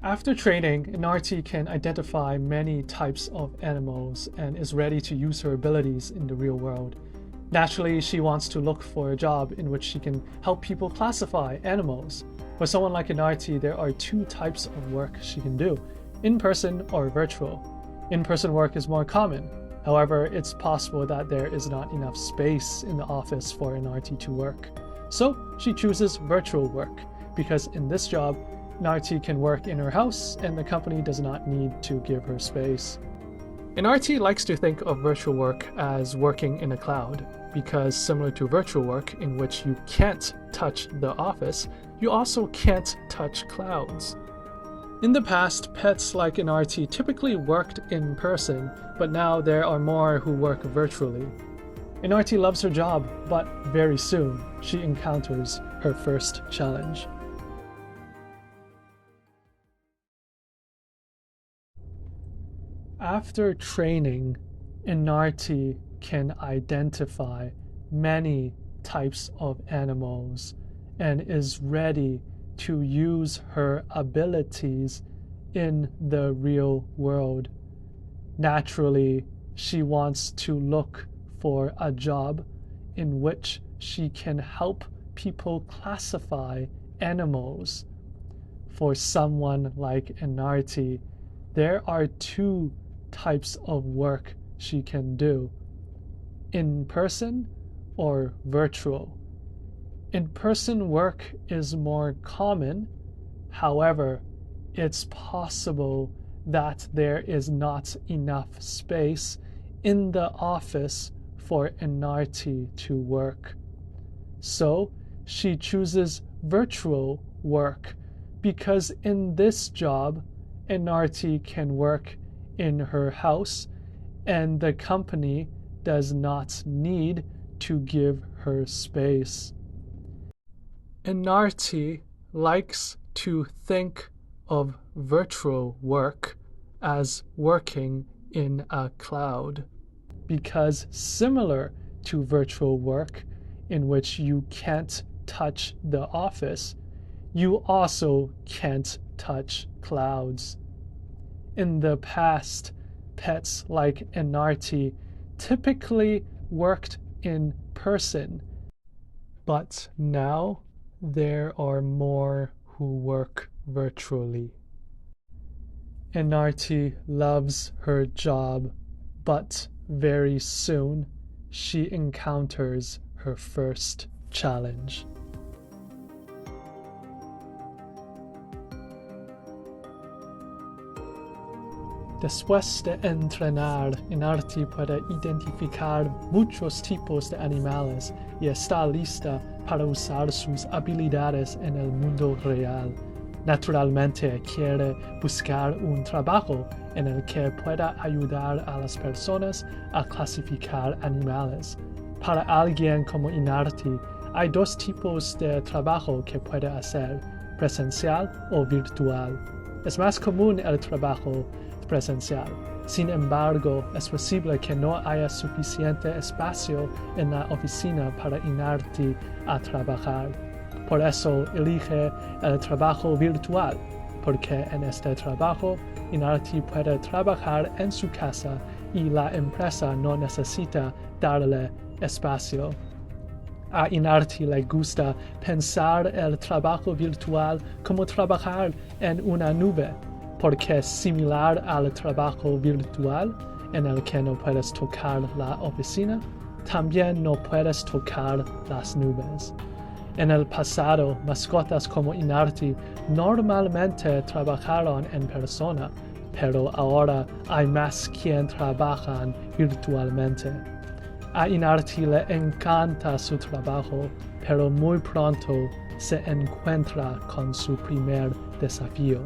After training, Inarti can identify many types of animals and is ready to use her abilities in the real world. Naturally, she wants to look for a job in which she can help people classify animals. For someone like Inarti, there are two types of work she can do, in-person or virtual. In-person work is more common. However, it's possible that there is not enough space in the office for Inarti to work. So she chooses virtual work, because in this job, Inarti can work in her house and the company does not need to give her space. Inarti likes to think of virtual work as working in a cloud, because similar to virtual work in which you can't touch the office, you also can't touch clouds. In the past, pets like Inarti typically worked in person, but now there are more who work virtually. Inarti loves her job, but very soon she encounters her first challenge. After training, Inarti can identify many types of animals and is ready to use her abilities in the real world. Naturally, she wants to look for a job in which she can help people classify animals. For someone like Inarti, there are two types of work she can do, in person or virtual. In-person work is more common. However, it's possible that there is not enough space in the office for Inarti to work. So she chooses virtual work because in this job, Inarti can work in her house and the company does not need to give her space. Inarti likes to think of virtual work as working in a cloud, because similar to virtual work in which you can't touch the office, you also can't touch clouds. In the past, pets like Inarti typically worked in person, but now there are more who work virtually. Inarti loves her job, but very soon she encounters her first challenge. Después de entrenar, Inarti puede identificar muchos tipos de animales y está lista para usar sus habilidades en el mundo real. Naturalmente quiere buscar un trabajo en el que pueda ayudar a las personas a clasificar animales. Para alguien como Inarti, hay dos tipos de trabajo que puede hacer, presencial o virtual. Es más común el trabajo presencial. Sin embargo, es posible que no haya suficiente espacio en la oficina para Inarti a trabajar. Por eso elige el trabajo virtual, porque en este trabajo Inarti puede trabajar en su casa y la empresa no necesita darle espacio. A Inarti le gusta pensar el trabajo virtual como trabajar en una nube, porque es similar al trabajo virtual en el que no puedes tocar la oficina, también no puedes tocar las nubes. En el pasado, mascotas como Inarti normalmente trabajaron en persona, pero ahora hay más quien trabajan virtualmente. A Inarti le encanta su trabajo, pero muy pronto se encuentra con su primer desafío.